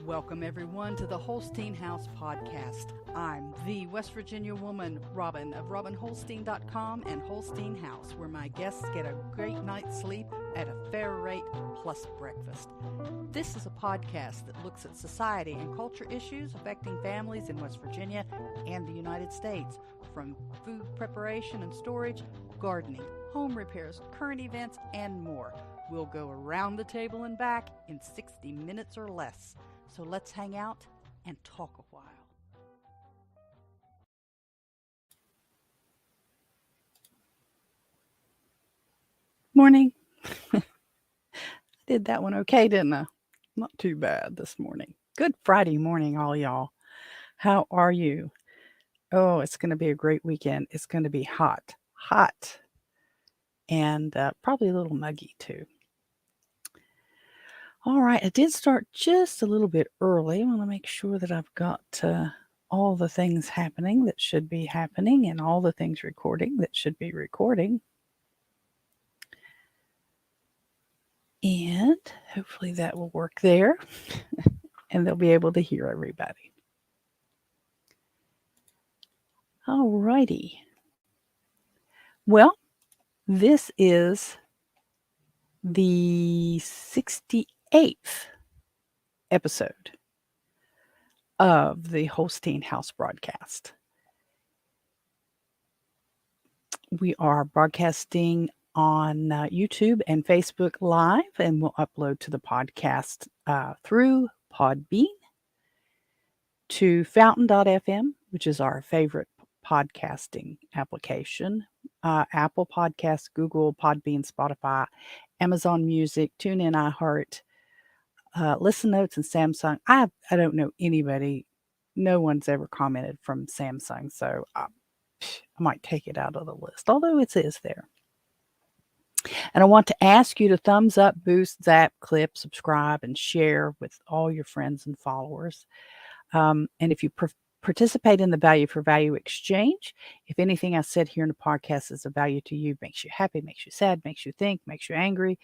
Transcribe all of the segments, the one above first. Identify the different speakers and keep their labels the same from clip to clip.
Speaker 1: Welcome, everyone, to the Holstein House podcast. I'm the West Virginia woman, Robin, of RobinHolstein.com and Holstein House, where my guests get a great night's sleep at a fair rate plus breakfast. This is a podcast that looks at society and culture issues affecting families in West Virginia and the United States, from food preparation and storage, gardening, home repairs, current events, and more. We'll go around the table and back in 60 minutes or less. So let's hang out and talk a while. Morning. I did that one okay, didn't I? Not too bad this morning. Good Friday morning, all y'all. How are you? Oh, it's going to be a great weekend. It's going to be hot, and probably a little muggy too. All right, I did start just a little bit early. I want to make sure that I've got all the things happening that should be happening and all the things recording that should be recording. And hopefully that will work there and they'll be able to hear everybody. All righty. Well, this is the 68th episode of the Holstein House broadcast. We are broadcasting on YouTube and Facebook Live, and we'll upload to the podcast through Podbean, to Fountain.fm, which is our favorite podcasting application, Apple Podcasts, Google, Podbean, Spotify, Amazon Music, TuneIn, iHeart, Listen Notes, and Samsung. I don't know anybody. No one's ever commented from Samsung, so I might take it out of the list, although it is there. And I want to ask you to thumbs up, boost, zap, clip, subscribe, and share with all your friends and followers. And if you participate in the value for value exchange, if anything I said here in the podcast is of value to you, makes you happy, makes you sad, makes you think, makes you angry,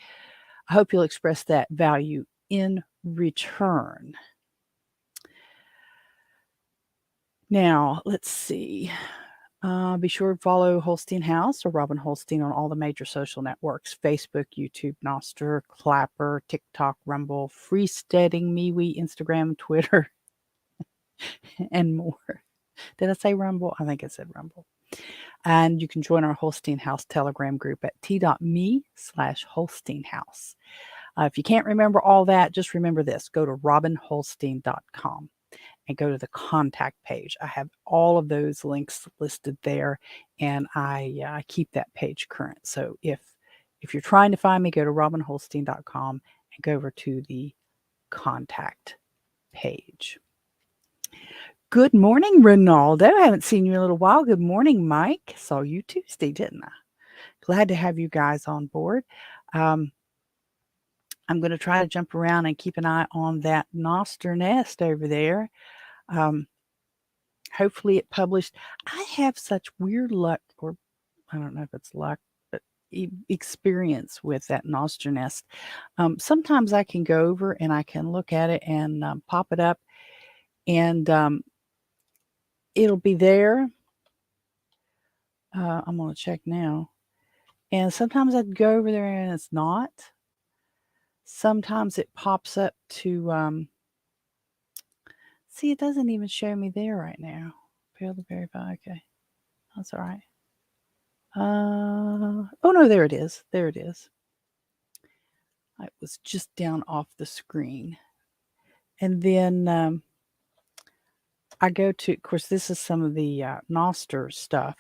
Speaker 1: I hope you'll express that value in return. Now, let's see. Be sure to follow Holstein House or Robin Holstein on all the major social networks: Facebook, YouTube, Nostr, Clapper, TikTok, Rumble, Freesteading, MeWe, Instagram, Twitter, and more. Did I say Rumble? I think I said Rumble. And you can join our Holstein House Telegram group at t.me/Holstein House. If you can't remember all that, just remember this. Go to RobinHolstein.com and go to the contact page. I have all of those links listed there, and I keep that page current. So if you're trying to find me, go to RobinHolstein.com and go over to the contact page. Good morning, Ronaldo. I haven't seen you in a little while. Good morning, Mike. Saw you Tuesday, didn't I? Glad to have you guys on board. I'm going to try to jump around and keep an eye on that Noster nest over there. Hopefully it published. I have such weird luck, or I don't know if it's luck, but experience with that Noster nest. Sometimes I can go over and I can look at it and pop it up, and it'll be there. I'm going to check now. And sometimes I'd go over there and it's not. Sometimes it pops up to, see, it doesn't even show me there right now. Fail to verify. Okay. That's all right. Oh, no, there it is. There it is. It was just down off the screen. And then I go to, of course, this is some of the Noster stuff.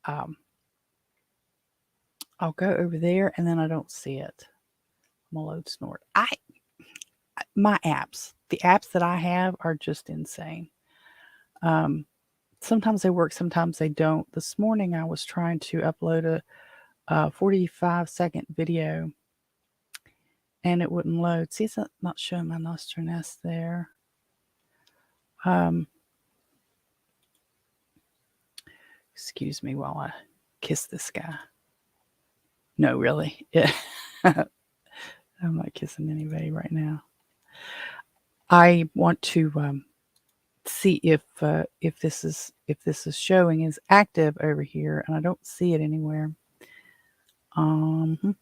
Speaker 1: I'll go over there and then I don't see it. I'm a load snort. My apps, the apps that I have are just insane. Sometimes they work, sometimes they don't. This morning I was trying to upload a 45-second video and it wouldn't load. See, it's not showing my Noster nest there. Excuse me while I kiss this guy. No, really. Yeah. I'm not kissing anybody right now. I want to see if this is showing is active over here, and I don't see it anywhere. Um,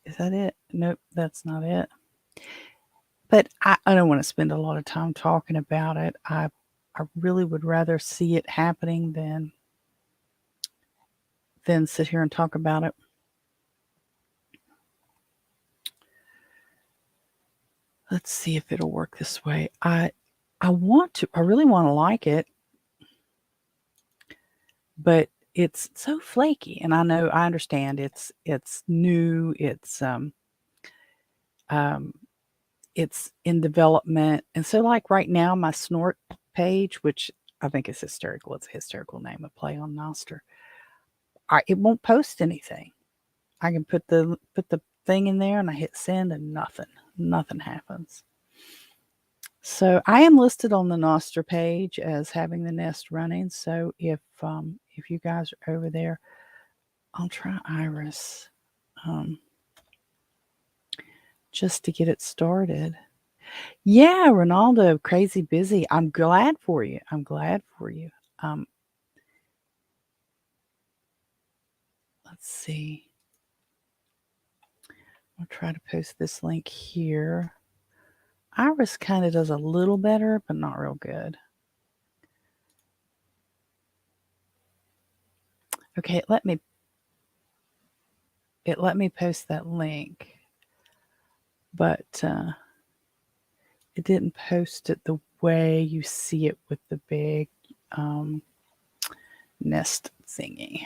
Speaker 1: is that it? Nope, that's not it. But I don't want to spend a lot of time talking about it. I really would rather see it happening than sit here and talk about it. Let's see if it'll work this way. I really want to like it, but it's so flaky. And I understand it's new, um it's in development. And so like right now my snort page, which I think is hysterical. It's a hysterical name, a play on Noster. It won't post anything. I can put the thing in there and I hit send and nothing happens. So I am listed on the Noster page as having the nest running. So if you guys are over there, I'll try Iris just to get it started. Yeah, Ronaldo, crazy busy. I'm glad for you. I'm glad for you. Um, let's see. I'll try to post this link here. Iris kind of does a little better, but not real good. Okay, it let me post that link, but it didn't post it the way you see it with the big nest thingy.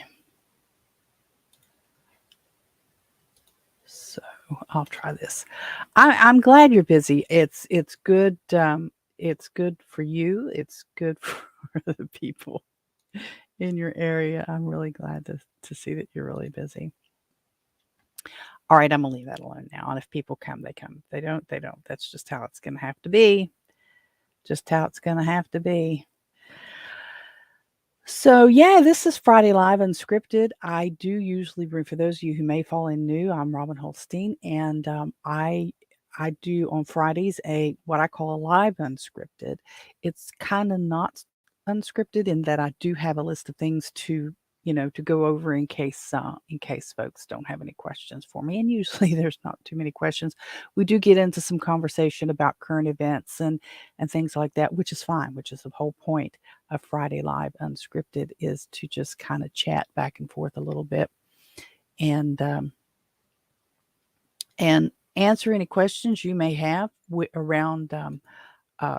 Speaker 1: So I'll try this. I'm glad you're busy. It's good. It's good for you. It's good for the people in your area. I'm really glad to see that you're really busy. All right, I'm gonna leave that alone now. And if people come, they come. If they don't, they don't. That's just how it's gonna have to be. Just how it's gonna have to be. So yeah, this is Friday Live Unscripted. I do usually bring, for those of you who may fall in new, I'm Robin Holstein, and I do on Fridays a what I call a live unscripted. It's kind of not unscripted in that I do have a list of things to go over in case folks don't have any questions for me. And usually there's not too many questions. We do get into some conversation about current events and things like that, which is fine, which is the whole point of Friday Live Unscripted, is to just kind of chat back and forth a little bit and and answer any questions you may have around uh,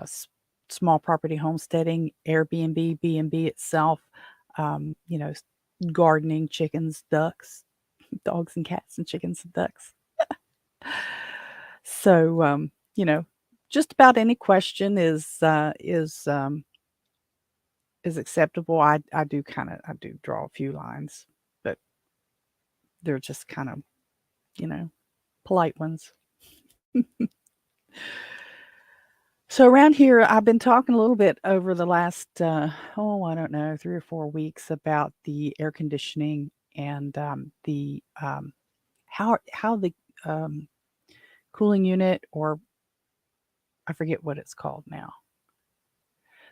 Speaker 1: s- small property homesteading, Airbnb, B&B itself, you know, gardening, chickens, ducks, dogs and cats and chickens and ducks. So, just about any question is acceptable. I do draw a few lines, but they're just kind of, you know, polite ones. So around here, I've been talking a little bit over the last, I don't know, 3 or 4 weeks about the air conditioning and the how the um, cooling unit, or I forget what it's called now.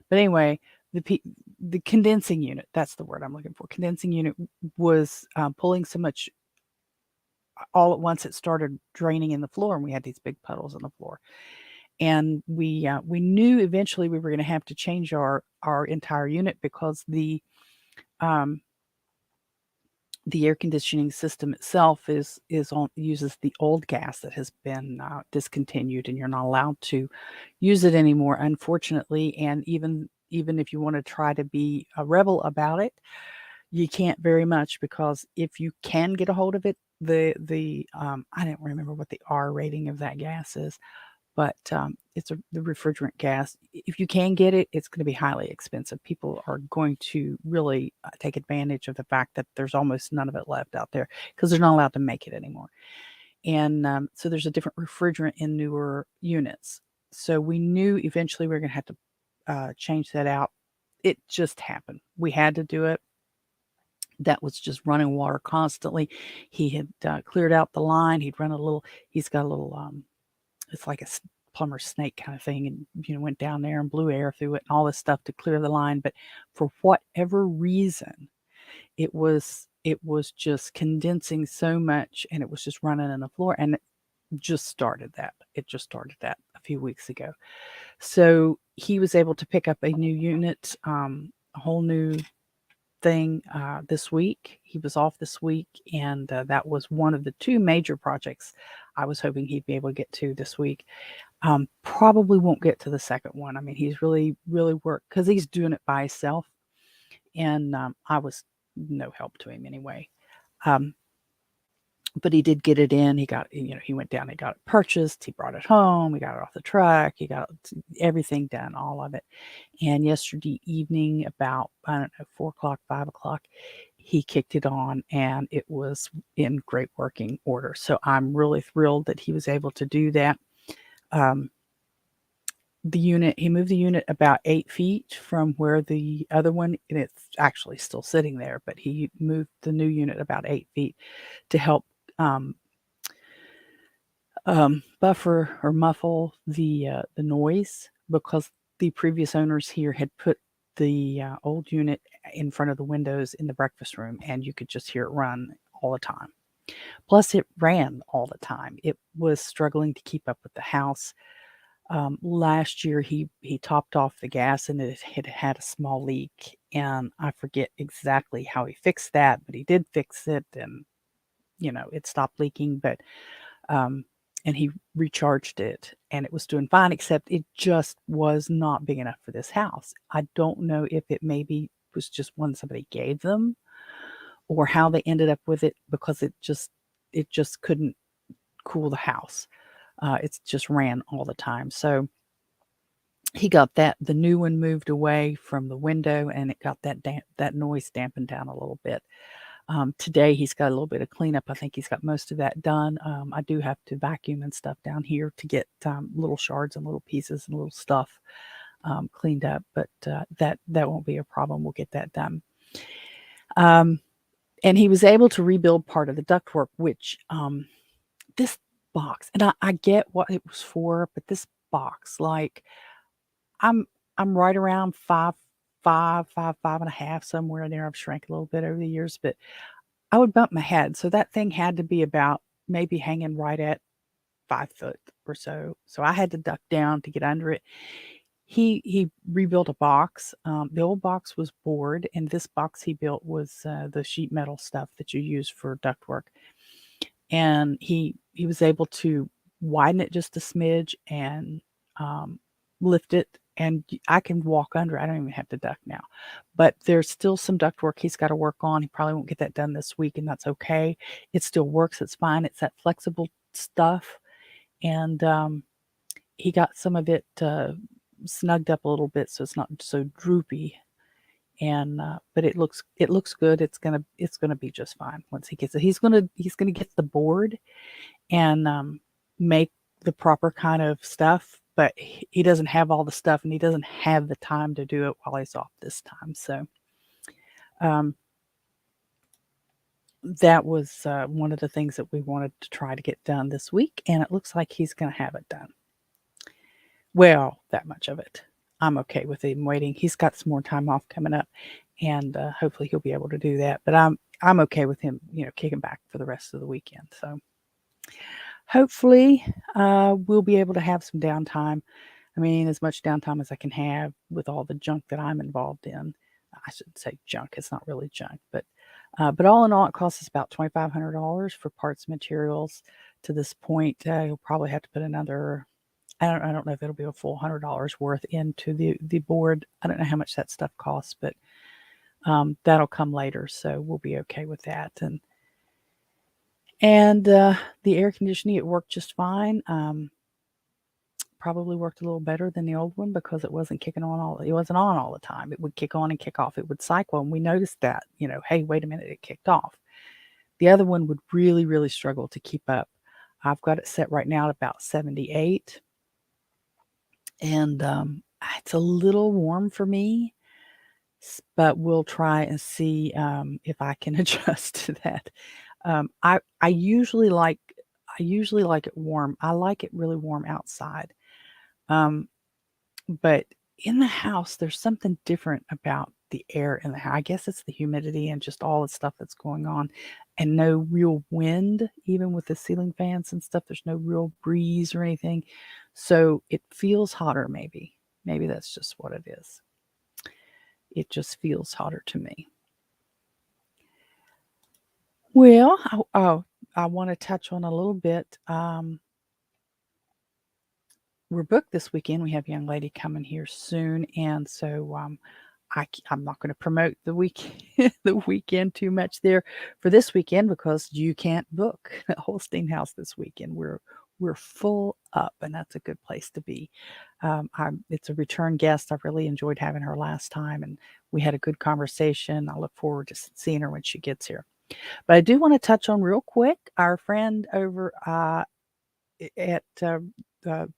Speaker 1: But anyway, the condensing unit, that's the word I'm looking for. Condensing unit was pulling so much all at once. It started draining in the floor, and we had these big puddles on the floor. And we knew eventually we were going to have to change our entire unit because um, the air conditioning system itself uses the old gas that has been discontinued, and you're not allowed to use it anymore, unfortunately. And even if you want to try to be a rebel about it, you can't very much, because if you can get a hold of it, the I don't remember what the R rating of that gas is, but it's the refrigerant gas. If you can get it, it's going to be highly expensive. People are going to really take advantage of the fact that there's almost none of it left out there because they're not allowed to make it anymore. And so there's a different refrigerant in newer units. So we knew eventually we were going to have to change that out. It just happened. We had to do it. that was just running water constantly. He had cleared out the line. He's got a little, it's like a plumber's snake kind of thing, and went down there and blew air through it and all this stuff to clear the line. But for whatever reason, it was just condensing so much, and it was just running in the floor, and it just started that. It just started that a few weeks ago. So he was able to pick up a new unit, a whole new thing this week. He was off this week, and that was one of the two major projects I was hoping he'd be able to get to this week. Probably won't get to the second one. I mean, he's really, really worked because he's doing it by himself, and I was no help to him anyway. Um, but he did get it in. He went down, he got it purchased, he brought it home, he got it off the truck, he got everything done, all of it. And yesterday evening, about, I don't know, 4 o'clock, 5 o'clock, he kicked it on and it was in great working order. So I'm really thrilled that he was able to do that. He moved the unit about 8 feet from where the other one, and it's actually still sitting there, but he moved the new unit about 8 feet to help um, buffer or muffle the noise, because the previous owners here had put the old unit in front of the windows in the breakfast room, and you could just hear it run all the time. Plus, it ran all the time. It was struggling to keep up with the house. Last year, he topped off the gas, and it had a small leak, and I forget exactly how he fixed that, but he did fix it, and it stopped leaking. But and he recharged it, and it was doing fine, except it just was not big enough for this house. I don't know if it maybe was just one somebody gave them, or how they ended up with it, because it just couldn't cool the house. It just ran all the time. So he got the new one moved away from the window, and it got that noise dampened down a little bit. Today he's got a little bit of cleanup. I think he's got most of that done. I do have to vacuum and stuff down here to get little shards and little pieces and little stuff cleaned up, but that won't be a problem. We'll get that done. And he was able to rebuild part of the ductwork, which this box, and I get what it was for, but this box, like, I'm right around 5'5", 5'5.5", somewhere in there. I've shrank a little bit over the years, but I would bump my head. So that thing had to be about maybe hanging right at 5 foot or so. So I had to duck down to get under it. He rebuilt a box. The old box was board, and this box he built was the sheet metal stuff that you use for ductwork. And he was able to widen it just a smidge and lift it, and I can walk under. I don't even have to duck now. But there's still some ductwork he's got to work on. He probably won't get that done this week, and that's okay. It still works. It's fine. It's that flexible stuff, and he got some of it snugged up a little bit so it's not so droopy. And but it looks good. It's gonna be just fine once he gets it. He's gonna get the board and make the proper kind of stuff, but he doesn't have all the stuff, and he doesn't have the time to do it while he's off this time. So that was one of the things that we wanted to try to get done this week, and it looks like he's going to have it done. Well, that much of it. I'm okay with him waiting. He's got some more time off coming up, and hopefully he'll be able to do that. But I'm okay with him, kicking back for the rest of the weekend. So hopefully we'll be able to have some downtime. I mean, as much downtime as I can have with all the junk that I'm involved in. I shouldn't say junk. It's not really junk, but all in all, it costs us about $2,500 for parts, materials. To this point, you'll probably have to put another. I don't know if it'll be a full $100 worth into the board. I don't know how much that stuff costs, but that'll come later, so we'll be okay with that. And the air conditioning, it worked just fine. Probably worked a little better than the old one because it wasn't it wasn't on all the time. It would kick on and kick off. It would cycle, and we noticed that. Hey, wait a minute, it kicked off. The other one would really, really struggle to keep up. I've got it set right now at about 78. And it's a little warm for me, but we'll try and see if I can adjust to that. I usually like it warm. I like it really warm outside. Um, but in the house, there's something different about the air in the house. I guess it's the humidity and just all the stuff that's going on, and no real wind, even with the ceiling fans and stuff. There's no real breeze or anything. So it feels hotter, maybe. Maybe that's just what it is. It just feels hotter to me. Well, I want to touch on a little bit. We're booked this weekend. We have a young lady coming here soon, and so I'm not going to promote the week the weekend too much there for this weekend because you can't book at Holstein House this weekend. We're full up, and that's a good place to be. It's a return guest. I really enjoyed having her last time, and we had a good conversation. I look forward to seeing her when she gets here. But I do want to touch on real quick our friend over at the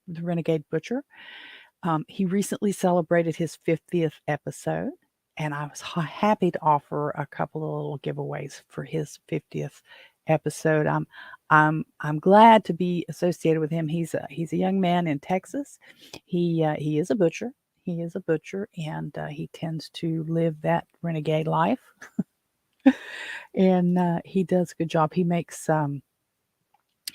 Speaker 1: Renegade Butcher. He recently celebrated his 50th episode, and I was happy to offer a couple of little giveaways for his 50th episode. I'm glad to be associated with him. He's a young man in Texas. He is a butcher. He is a butcher, and he tends to live that renegade life. And he does a good job. He makes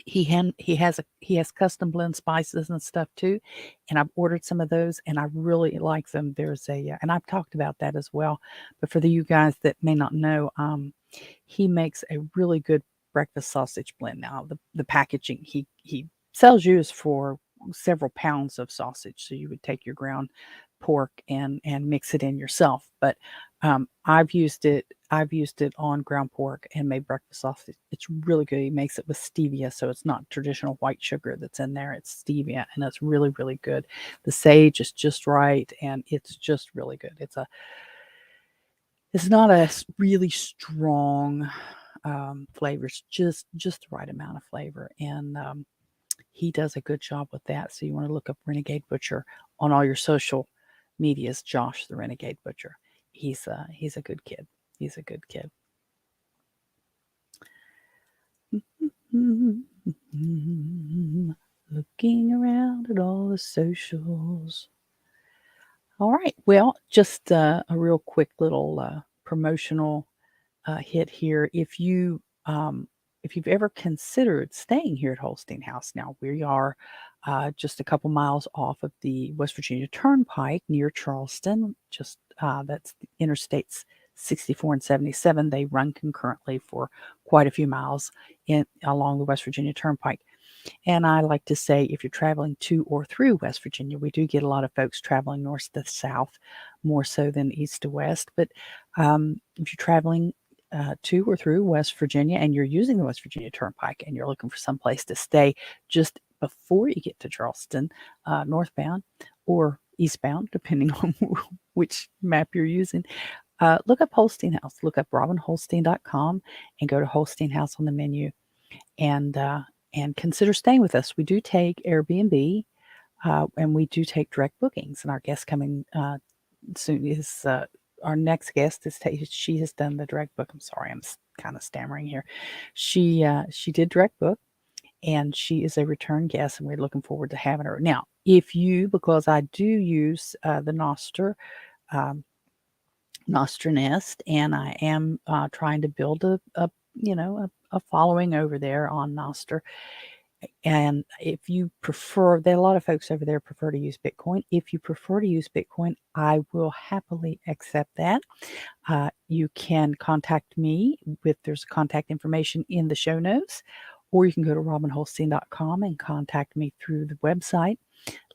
Speaker 1: he has custom blend spices and stuff too, and I've ordered some of those and I really like them. There's a and I've talked about that as well, but for you guys that may not know, he makes a really good breakfast sausage blend. Now the packaging he sells you is for several pounds of sausage, so you would take your ground pork and mix it in yourself. But I've used it on ground pork and made breakfast sausage. It's really good. He makes it with stevia, so it's not traditional white sugar that's in there. It's stevia, and it's really, really good. The sage is just right, and it's just really good. It's not a really strong flavor. It's just the right amount of flavor, and he does a good job with that. So you want to look up Renegade Butcher on all your social medias. Josh the Renegade Butcher. He's a good kid. He's a good kid. Looking around at all the socials. All right. Well, just a real quick little promotional hit here. If you've ever considered staying here at Holstein House, now we are just a couple miles off of the West Virginia Turnpike near Charleston. Just that's the interstates 64 and 77. They run concurrently for quite a few miles along the West Virginia Turnpike. And I like to say, if you're traveling to or through West Virginia, we do get a lot of folks traveling north to south, more so than east to west. But if you're traveling to or through West Virginia and you're using the West Virginia Turnpike and you're looking for some place to stay just before you get to Charleston, northbound or eastbound, depending on which map you're using, look up Holstein House. Look up robinholstein.com and go to Holstein House on the menu and consider staying with us. We do take Airbnb and we do take direct bookings. And our guest coming soon is our next guest is she has done the direct book. I'm sorry, I'm kind of stammering here. She did direct book, and she is a return guest, and we're looking forward to having her. Now, because I do use the Noster. Nostra Nest, and I am trying to build a following over there on Noster. And if you prefer, there are a lot of folks over there prefer to use Bitcoin. If you prefer to use Bitcoin, I will happily accept that. You can contact me there's contact information in the show notes, or you can go to robinholstein.com and contact me through the website.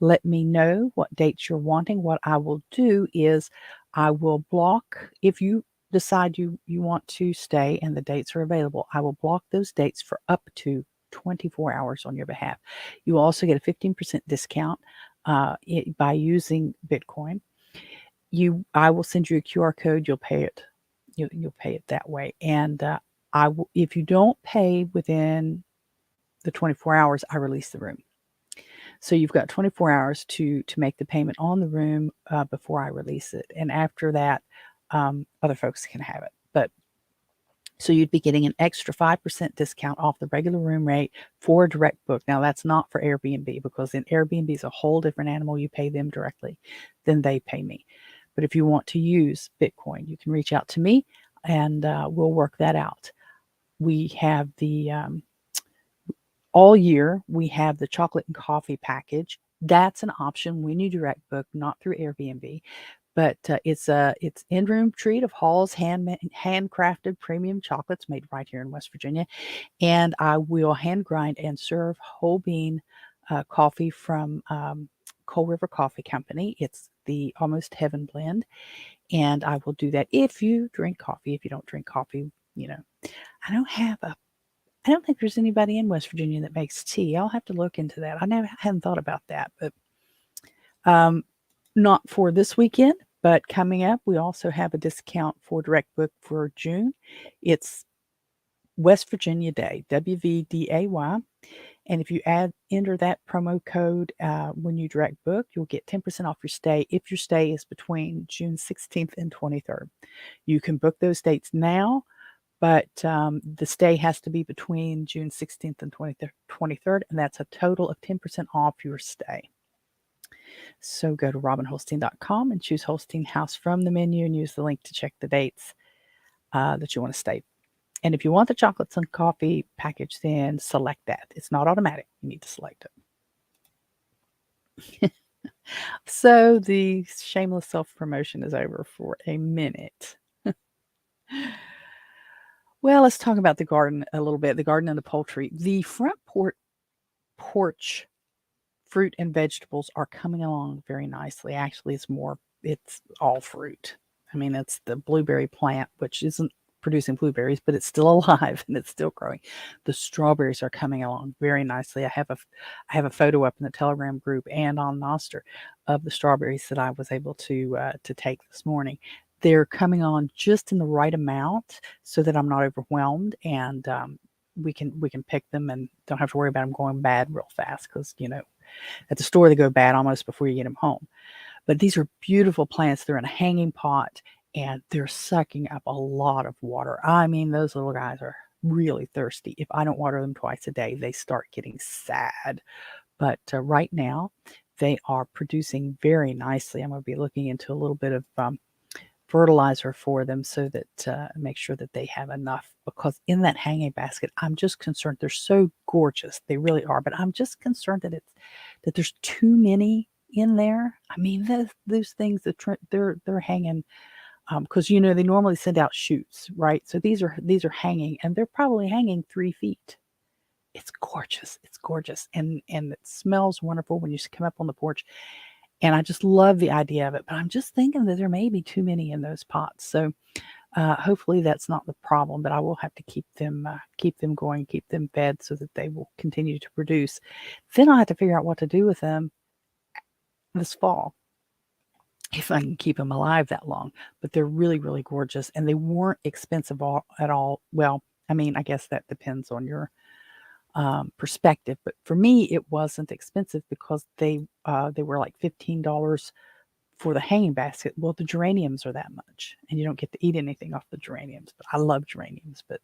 Speaker 1: Let me know what dates you're wanting. What I will do is I will block, if you decide you want to stay and the dates are available, I will block those dates for up to 24 hours on your behalf. You will also get a 15% discount by using Bitcoin. I will send you a QR code. You'll pay it. You'll pay it that way. And if you don't pay within the 24 hours, I release the room. So you've got 24 hours to make the payment on the room before I release it. And after that, other folks can have it. But so you'd be getting an extra 5% discount off the regular room rate for a direct book. Now, that's not for Airbnb, because in Airbnb is a whole different animal. You pay them directly, then they pay me. But if you want to use Bitcoin, you can reach out to me, and we'll work that out. We have all year, we have the chocolate and coffee package. That's an option when you direct book, not through Airbnb. But it's in-room treat of Hall's handcrafted premium chocolates made right here in West Virginia. And I will hand grind and serve whole bean coffee from Coal River Coffee Company. It's the Almost Heaven blend. And I will do that if you drink coffee. If you don't drink coffee, I don't think there's anybody in West Virginia that makes tea. I'll have to look into that. Hadn't thought about that, but not for this weekend. But coming up, we also have a discount for direct book for June. It's West Virginia Day, WVDAY. And if you enter that promo code when you direct book, you'll get 10% off your stay if your stay is between June 16th and 23rd. You can book those dates now, but the stay has to be between June 16th and 23rd, and that's a total of 10% off your stay. So go to robinholstein.com and choose Holstein House from the menu and use the link to check the dates that you want to stay. And if you want the chocolates and coffee package, then select that. It's not automatic. You need to select it. So the shameless self-promotion is over for a minute. Well, let's talk about the garden a little bit, the garden and the poultry. The front porch fruit and vegetables are coming along very nicely. Actually, it's all fruit. I mean, it's the blueberry plant, which isn't producing blueberries, but it's still alive and it's still growing. The strawberries are coming along very nicely. I have a photo up in the Telegram group and on Noster of the strawberries that I was able to take this morning. They're coming on just in the right amount so that I'm not overwhelmed, and we can pick them and don't have to worry about them going bad real fast, because at the store they go bad almost before you get them home. But these are beautiful plants. They're in a hanging pot, and they're sucking up a lot of water. I mean, those little guys are really thirsty. If I don't water them twice a day, they start getting sad. But right now, they are producing very nicely. I'm going to be looking into a little bit of fertilizer for them so that make sure that they have enough, because in that hanging basket, I'm just concerned. They're so gorgeous. They really are. But I'm just concerned that there's too many in there. I mean, those things that they're hanging, because they normally send out shoots, right? So these are hanging, and they're probably hanging 3 feet. It's gorgeous. It's gorgeous, and it smells wonderful when you come up on the porch. And I just love the idea of it. But I'm just thinking that there may be too many in those pots. So hopefully that's not the problem. But I will have to keep them going, keep them fed so that they will continue to produce. Then I'll have to figure out what to do with them this fall, if I can keep them alive that long. But they're really, really gorgeous, and they weren't expensive at all. Well, I mean, I guess that depends on your perspective, but for me, it wasn't expensive because they were like $15 for the hanging basket. Well, the geraniums are that much, and you don't get to eat anything off the geraniums. But I love geraniums, but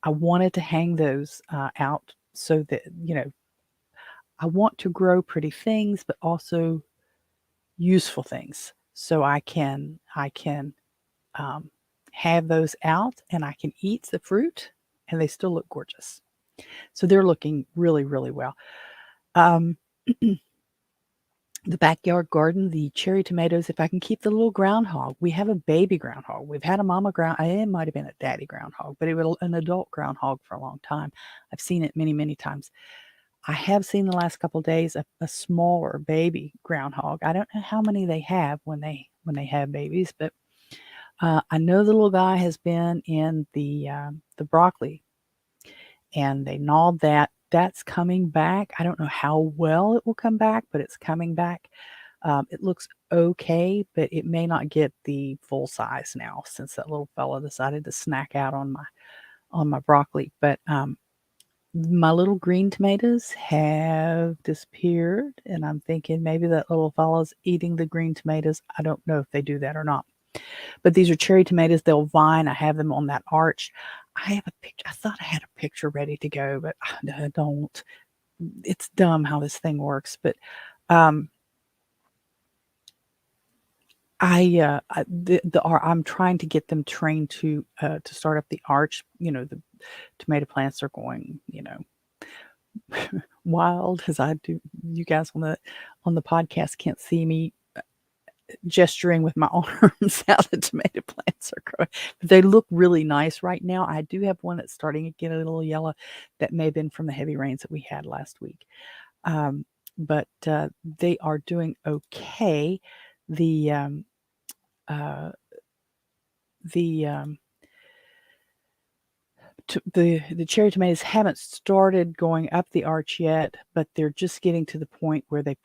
Speaker 1: I wanted to hang those out so that I want to grow pretty things, but also useful things, so I can have those out, and I can eat the fruit, and they still look gorgeous. So they're looking really, really well. The backyard garden, the cherry tomatoes, if I can keep the little groundhog. We have a baby groundhog. We've had a mama groundhog. It might have been a daddy groundhog, but it was an adult groundhog for a long time. I've seen it many, many times. I have seen the last couple of days a smaller baby groundhog. I don't know how many they have when they have babies, but I know the little guy has been in the broccoli, and they gnawed that. That's coming back. I don't know how well it will come back, but it's coming back. It looks okay, but it may not get the full size now since that little fella decided to snack out on my broccoli. But my little green tomatoes have disappeared, and I'm thinking maybe that little fella's eating the green tomatoes. I don't know if they do that or not. But these are cherry tomatoes. They'll vine. I have them on that arch. I have a picture. I thought I had a picture ready to go, but I don't. It's dumb how this thing works. But um, I'm trying to get them trained to start up the arch. The tomato plants are going, wild as I do. You guys on the podcast can't see me gesturing with my arms how the tomato plants are growing. But they look really nice right now. I do have one that's starting to get a little yellow. That may have been from the heavy rains that we had last week. But they are doing okay. The uh, the the cherry tomatoes haven't started going up the arch yet, but they're just getting to the point where they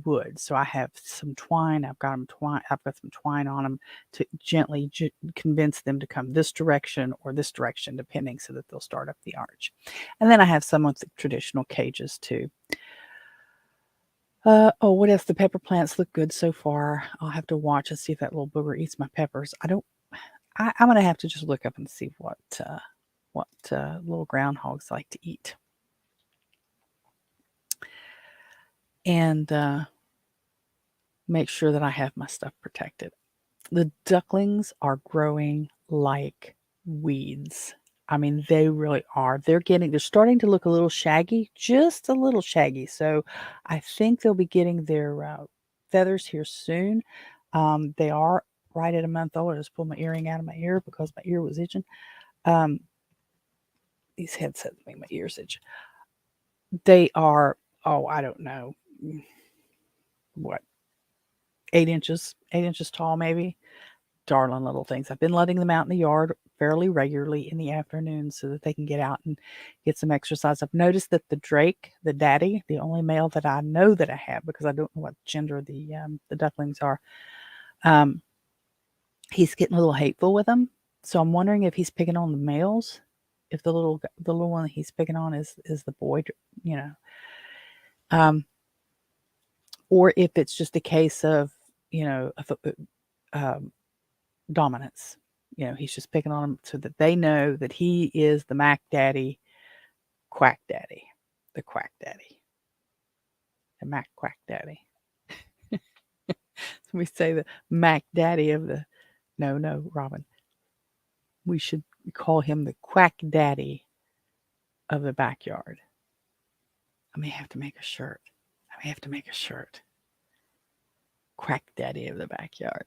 Speaker 1: would. So I have some twine. I've got some twine on them to gently convince them to come this direction or this direction, depending, so that they'll start up the arch. And then I have some with the traditional cages too. What else? The pepper plants look good so far. I'll have to watch and see if that little booger eats my peppers. I'm gonna have to just look up and see what little groundhogs like to eat. And make sure that I have my stuff protected. The ducklings are growing like weeds. I mean, they really are. They're starting to look a little shaggy, just a little shaggy. So I think they'll be getting their feathers here soon. They are right at a month old. I just pulled my earring out of my ear because my ear was itching. These headsets make my ears itch. They are, I don't know, what, 8 inches tall, maybe. Darling little things. I've been letting them out in the yard fairly regularly in the afternoon so that they can get out and get some exercise. I've noticed that the drake, the daddy, the only male that I know that I have, because I don't know what gender the ducklings are, he's getting a little hateful with them. So I'm wondering if he's picking on the males, if the little one he's picking on is the boy, or if it's just a case of dominance. He's just picking on them so that they know that he is the Mac Daddy, Quack Daddy, the Quack Daddy, the Mac Quack Daddy. So we say the Mac Daddy of the. No, Robin. We should call him the Quack Daddy of the backyard. I may have to make a shirt. Quack Daddy of the backyard.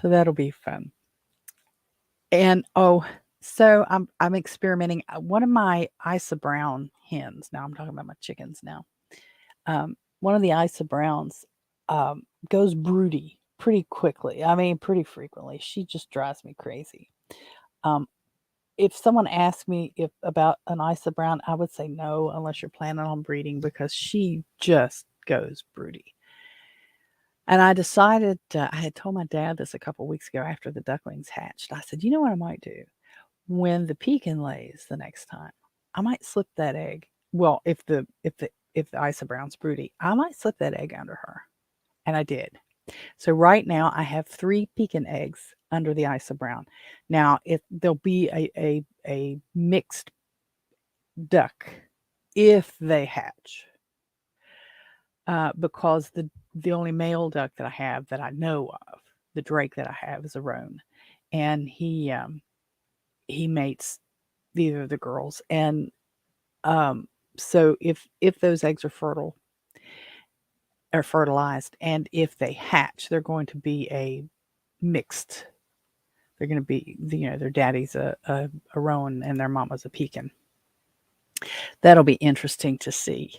Speaker 1: So that'll be fun. And so I'm experimenting. One of my Isa Brown hens. Now I'm talking about my chickens now. One of the Isa Browns goes broody pretty quickly. I mean, pretty frequently. She just drives me crazy. If someone asked me about an Isa Brown, I would say no, unless you're planning on breeding, because she just goes broody. And I decided, I had told my dad this a couple weeks ago after the ducklings hatched. I said, you know what I might do? When the pekin lays the next time, I might slip that egg. Well, if the Isa Brown's broody, I might slip that egg under her. And I did. So right now I have 3 pekin eggs under the Isa Brown. Now there'll be a mixed duck if they hatch. Because the only male duck that I have that I know of, the drake that I have, is a roan, and he mates either of the girls, and so if those eggs are fertilized, and if they hatch, they're going to be a mixed. They're going to be their daddy's a roan and their mama's a pekin. That'll be interesting to see.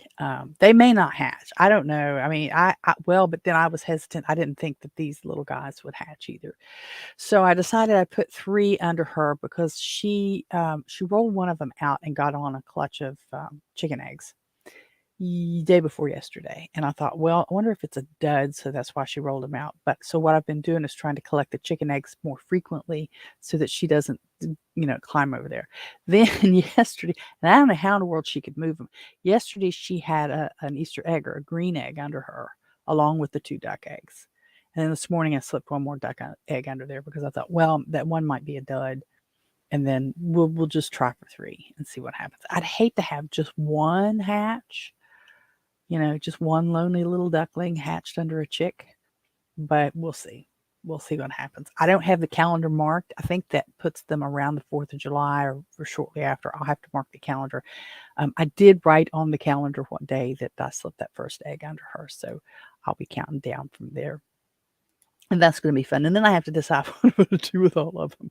Speaker 1: They may not hatch. I don't know. I mean, but then I was hesitant. I didn't think that these little guys would hatch either. So I decided I put 3 under her because she rolled one of them out and got on a clutch of chicken eggs day before yesterday. And I thought, well, I wonder if it's a dud, so that's why she rolled them out. But so what I've been doing is trying to collect the chicken eggs more frequently so that she doesn't, climb over there. Then yesterday, and I don't know how in the world she could move them. Yesterday she had an Easter egg or a green egg under her, along with the 2 duck eggs. And then this morning I slipped one more egg under there because I thought, well, that one might be a dud, and then we'll just try for 3 and see what happens. I'd hate to have just one hatch, just one lonely little duckling hatched under a chick, but we'll see. We'll see what happens. I don't have the calendar marked. I think that puts them around the 4th of July or shortly after. I'll have to mark the calendar. I did write on the calendar what day that I slipped that first egg under her, so I'll be counting down from there. And that's going to be fun. And then I have to decide what I'm going to do with all of them.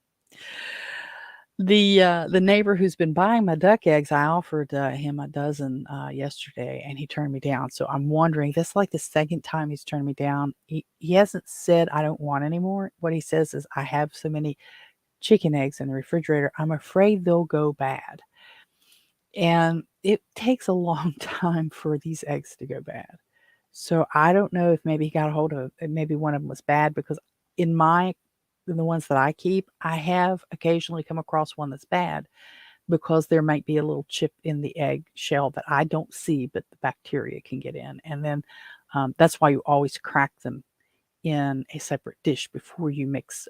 Speaker 1: The neighbor who's been buying my duck eggs, I offered him a dozen yesterday, and he turned me down. So I'm wondering, that's like the second time he's turned me down. He hasn't said I don't want any more. What he says is, I have so many chicken eggs in the refrigerator, I'm afraid they'll go bad. And it takes a long time for these eggs to go bad. So I don't know if maybe he got a hold of maybe one of them was bad, because in the ones that I keep, I have occasionally come across one that's bad because there might be a little chip in the egg shell that I don't see, but the bacteria can get in. And then that's why you always crack them in a separate dish before you mix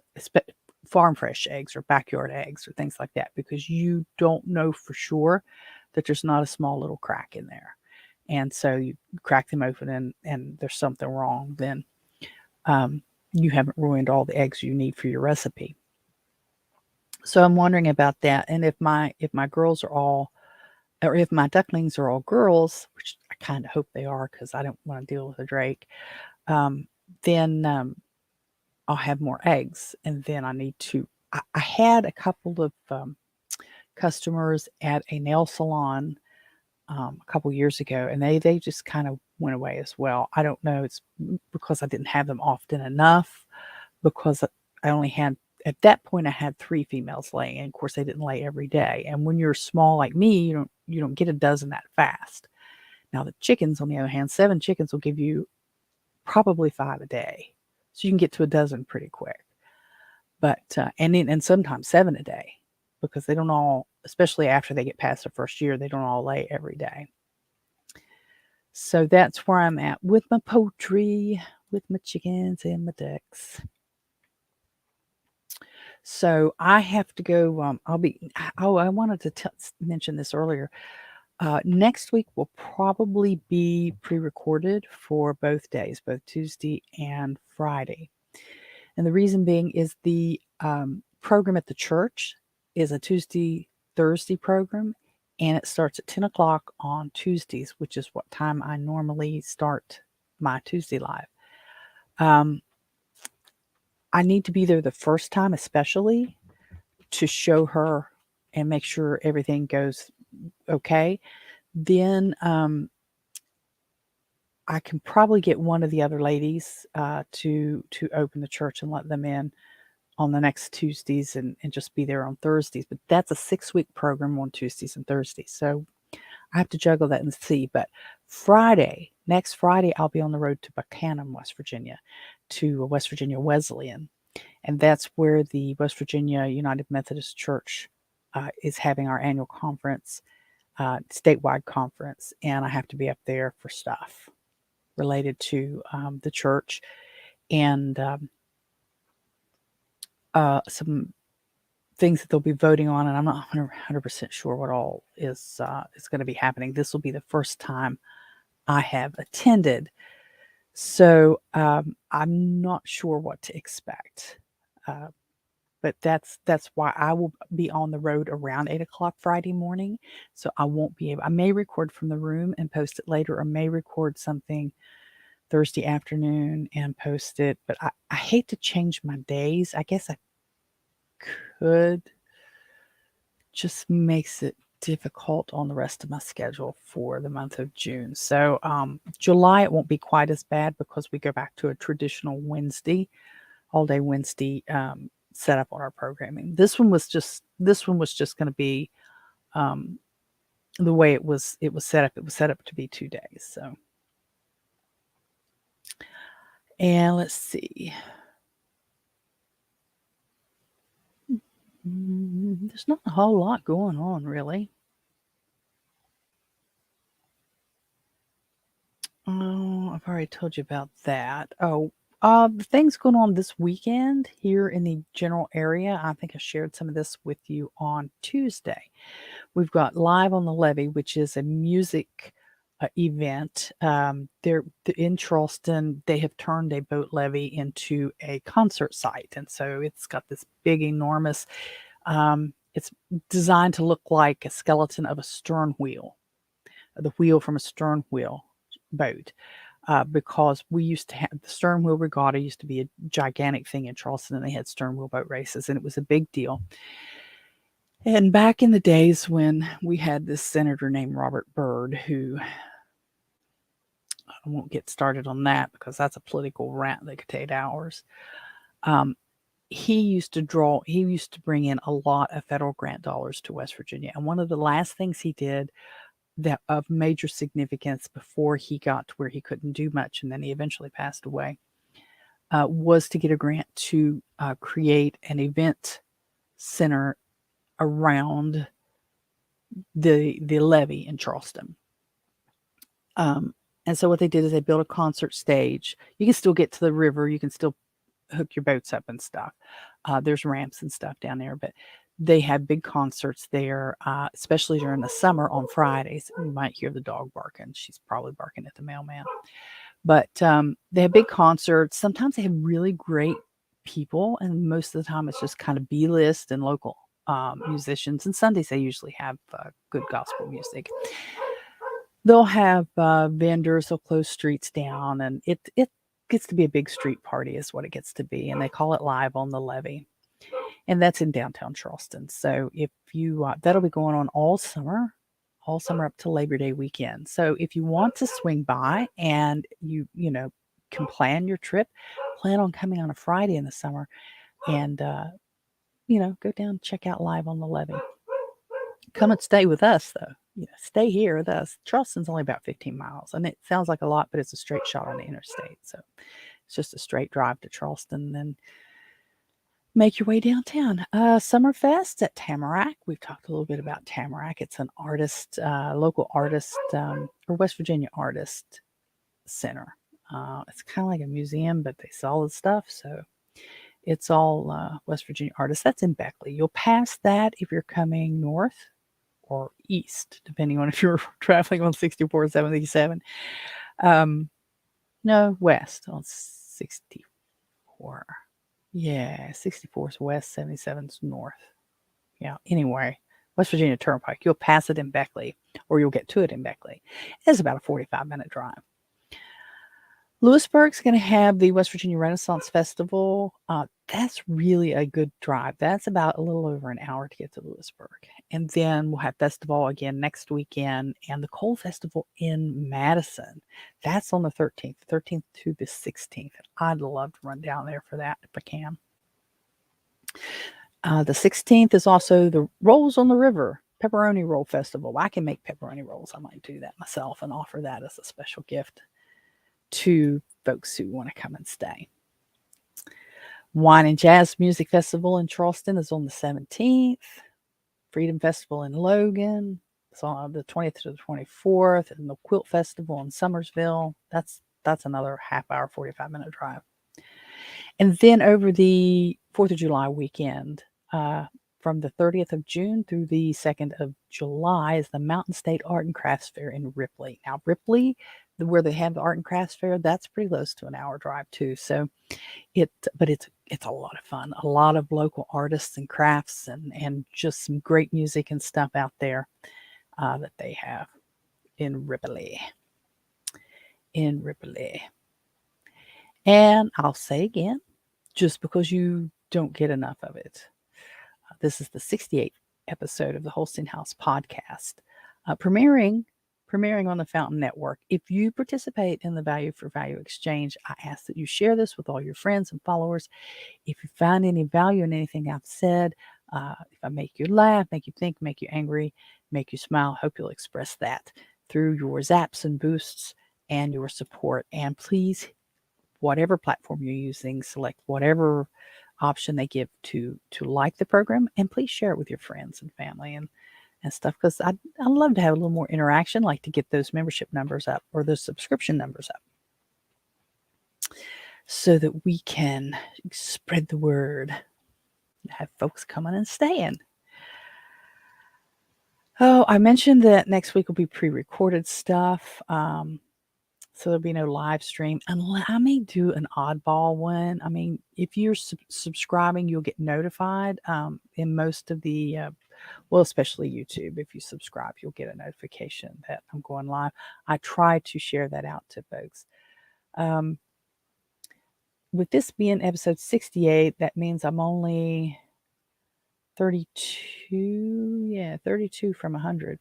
Speaker 1: farm fresh eggs or backyard eggs or things like that, because you don't know for sure that there's not a small little crack in there. And so you crack them open and there's something wrong, then you haven't ruined all the eggs you need for your recipe. So I'm wondering about that. And if my girls are all, or if my ducklings are all girls, which I kind of hope they are because I don't want to deal with a drake, then I'll have more eggs. And then I need to, I had a couple of customers at a nail salon a couple years ago, and they just kind of went away as well. I don't know. It's because I didn't have them often enough, because I only had, at that point, I had 3 females laying, and of course they didn't lay every day. And when you're small like me, you don't get a dozen that fast. Now the chickens, on the other hand, 7 chickens will give you probably 5 a day, so you can get to a dozen pretty quick. But and sometimes 7 a day, because they don't all, especially after they get past their first year, they don't all lay every day. So that's where I'm at with my poultry, with my chickens and my ducks. So I have to go. I wanted to mention this earlier. Next week will probably be pre-recorded for both days, both Tuesday and Friday. And the reason being is the program at the church is a Tuesday, Thursday program, and it starts at 10 o'clock on Tuesdays, which is what time I normally start my Tuesday live. I need to be there the first time, especially to show her and make sure everything goes okay. Then I can probably get one of the other ladies to open the church and let them in on the next Tuesdays, and just be there on Thursdays. But that's a 6-week program on Tuesdays and Thursdays. So I have to juggle that and see. But next Friday, I'll be on the road to Buchanan, West Virginia, to West Virginia Wesleyan. And that's where the West Virginia United Methodist Church is having our annual conference, statewide conference. And I have to be up there for stuff related to the church, and some things that they'll be voting on. And I'm not 100% sure what all is going to be happening. This will be the first time I have attended. So I'm not sure what to expect. But that's why I will be on the road around 8 o'clock Friday morning. So I won't be able, I may record from the room and post it later, or may record something Thursday afternoon and post it. But I hate to change my days. I guess I could. Just makes it difficult on the rest of my schedule for the month of June. So July, it won't be quite as bad because we go back to a traditional Wednesday, all day Wednesday set up on our programming. This one was just going to be the way it was set up. It was set up to be 2 days. So, and let's see. There's not a whole lot going on, really. Oh, I've already told you about that. Oh, The things going on this weekend here in the general area, I think I shared some of this with you on Tuesday. We've got Live on the Levee, which is a music event. In Charleston. They have turned a boat levee into a concert site, and so it's got this big, enormous. It's designed to look like a skeleton of a stern wheel, the wheel from a stern wheel boat. Because we used to have the stern wheel regatta used to be a gigantic thing in Charleston, and they had stern wheel boat races, and it was a big deal. And back in the days when we had this senator named Robert Byrd, who I won't get started on that because that's a political rant that could take hours. Um, he used to bring in a lot of federal grant dollars to West Virginia. And one of the last things he did that of major significance before he got to where he couldn't do much, and then he eventually passed away, was to get a grant to create an event center around the levee in Charleston. And so what they did is they built a concert stage. You can still get to the river. You can still hook your boats up and stuff. There's ramps and stuff down there, but they have big concerts there, especially during the summer on Fridays. You might hear the dog barking. She's probably barking at the mailman. But they have big concerts. Sometimes they have really great people, and most of the time it's just kind of B-list and local musicians. And Sundays they usually have good gospel music. They'll have vendors. They'll close streets down, and it gets to be a big street party is what it gets to be, and they call it Live on the Levee, and that's in downtown Charleston. So if you that'll be going on all summer up to Labor Day weekend. So if you want to swing by and you can plan your trip, plan on coming on a Friday in the summer, and go down and check out Live on the Levee. Come and stay with us, though. Stay here with us. Charleston's only about 15 miles, and it sounds like a lot, but it's a straight shot on the interstate. So it's just a straight drive to Charleston, and then make your way downtown. Summerfest at Tamarack. We've talked a little bit about Tamarack. It's an artist, local artist, or West Virginia artist center. It's kind of like a museum, but they sell the stuff. So it's all West Virginia artists. That's in Beckley. You'll pass that if you're coming north or east, depending on if you're traveling on 6477. No, west on 64. Yeah, 64 is west, 77 is north. Yeah, anyway, West Virginia Turnpike. You'll pass it in Beckley, or you'll get to it in Beckley. It's about a 45-minute drive. Lewisburg's going to have the West Virginia Renaissance Festival. That's really a good drive. That's about a little over an hour to get to Lewisburg. And then we'll have festival again next weekend, and the Coal Festival in Madison. That's on the 13th to the 16th. I'd love to run down there for that if I can. The 16th is also the Rolls on the River Pepperoni Roll Festival. I can make pepperoni rolls. I might do that myself and offer that as a special gift to folks who want to come and stay. Wine and Jazz Music Festival in Charleston is on the 17th. Freedom Festival in Logan. It's on the 20th to the 24th. And the Quilt Festival in Summersville. That's another half hour, 45-minute drive. And then over the 4th of July weekend, from the 30th of June through the 2nd of July, is the Mountain State Art and Crafts Fair in Ripley. Now, Ripley, where they have the Art and Crafts Fair, that's pretty close to an hour drive too. So but it's a lot of fun. A lot of local artists and crafts and just some great music and stuff out there that they have in Ripley. And I'll say again, just because you don't get enough of it. This is the 68th episode of the Holstein House podcast, premiering on the Fountain Network. If you participate in the Value for Value Exchange, I ask that you share this with all your friends and followers. If you find any value in anything I've said, if I make you laugh, make you think, make you angry, make you smile, hope you'll express that through your zaps and boosts and your support. And please, whatever platform you're using, select whatever option they give to like the program, and please share it with your friends and family and stuff, because I'd love to have a little more interaction, like to get those membership numbers up or those subscription numbers up. so that we can spread the word, have folks coming and staying. Oh, I mentioned that next week will be pre-recorded stuff. So there'll be no live stream. Unless I may do an oddball one. I mean, if you're subscribing, you'll get notified. In most of the, well, especially YouTube, if you subscribe, you'll get a notification that I'm going live. I try to share that out to folks. With this being episode 68, that means I'm only 32. Yeah, 32 from 100.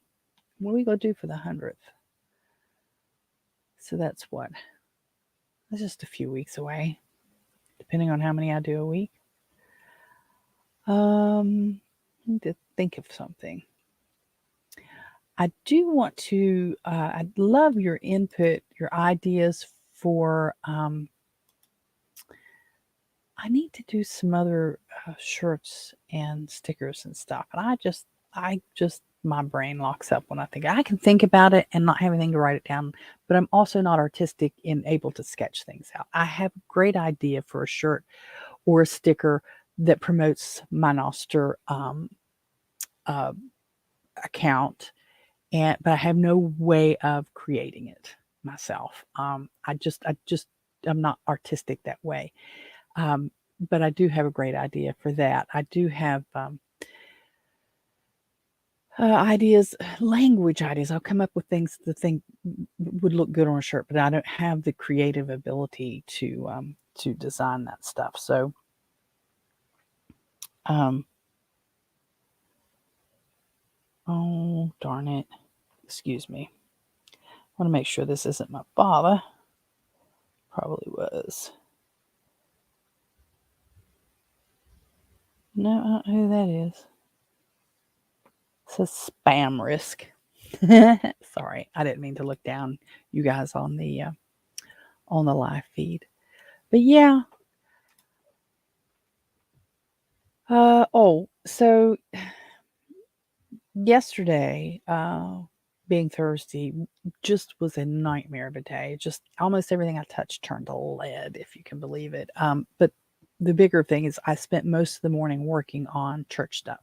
Speaker 1: What are we going to do for the 100th? So that's what? That's just a few weeks away, depending on how many I do a week. I need to think of something. I do want to, I'd love your input, your ideas for, I need to do some other shirts and stickers and stuff. And my brain locks up when I think. I can think about it and not have anything to write it down, but I'm also not artistic and able to sketch things out. I have a great idea for a shirt or a sticker that promotes my Noster account, but I have no way of creating it myself. I'm not artistic that way. But I do have a great idea for that. I do have ideas, language ideas. I'll come up with things that think would look good on a shirt, but I don't have the creative ability to design that stuff. So, oh darn it! Excuse me. I want to make sure this isn't my father. Probably was. No, I don't know who that is. It says spam risk. Sorry, I didn't mean to look down you guys on the live feed. But yeah. So yesterday, being Thursday, just was a nightmare of a day. Just almost everything I touched turned to lead, if you can believe it. But the bigger thing is I spent most of the morning working on church stuff.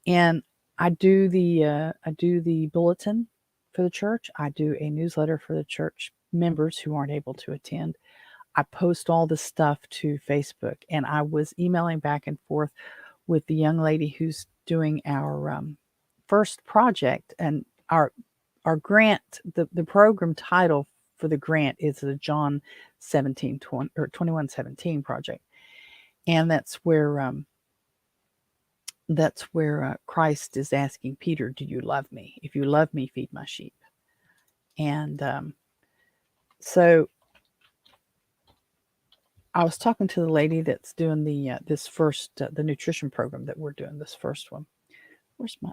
Speaker 1: And I do the bulletin for the church. I do a newsletter for the church members who aren't able to attend. I post all this stuff to Facebook, and I was emailing back and forth with the young lady who's doing our first project, and our grant. The program title for the grant is the John 21:17 project, and that's where Christ is asking Peter, "Do you love me? If you love me, feed my sheep." And so I was talking to the lady that's doing the this first the nutrition program that we're doing, this first one. Where's my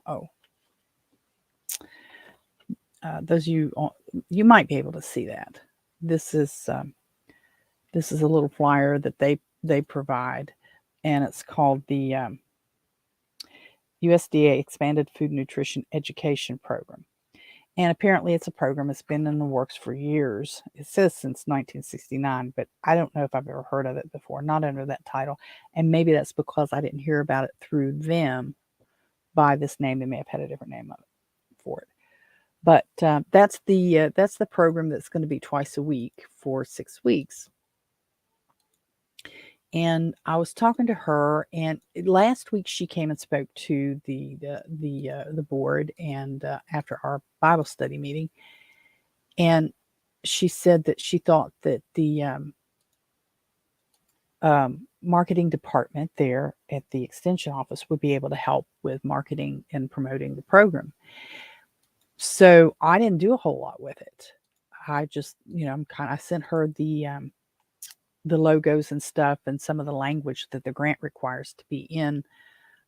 Speaker 1: those you might be able to see that. This is a little flyer that they provide, and it's called the USDA Expanded Food Nutrition Education Program. And apparently it's a program that's been in the works for years. It says since 1969, but I don't know if I've ever heard of it before, not under that title. And maybe that's because I didn't hear about it through them by this name. They may have had a different name for it. But that's the program that's going to be twice a week for 6 weeks. And I was talking to her, and last week she came and spoke to the board, and after our Bible study meeting, and she said that she thought that the marketing department there at the extension office would be able to help with marketing and promoting the program. So I didn't do a whole lot with it. I just, I sent her the logos and stuff and some of the language that the grant requires to be in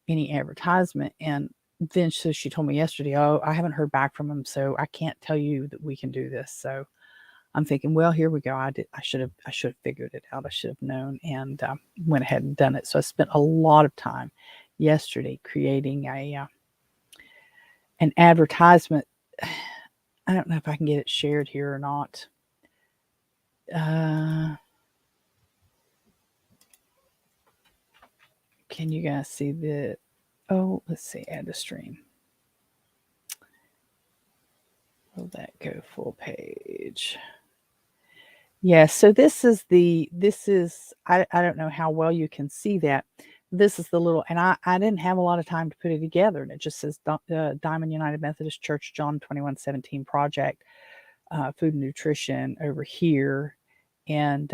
Speaker 1: any advertisement. And then so she told me yesterday, "Oh, I haven't heard back from them, so I can't tell you that we can do this." So I'm thinking, well, here we go. I should have figured it out. I should have known, and went ahead and done it. So I spent a lot of time yesterday creating an advertisement. I don't know if I can get it shared here or not. Can you guys see the, oh, let's see, add to stream. Will that go full page? Yeah, so this is, I don't know how well you can see that. This is the little, and I didn't have a lot of time to put it together, and it just says Diamond United Methodist Church, John 21:17 Project, Food and Nutrition over here. And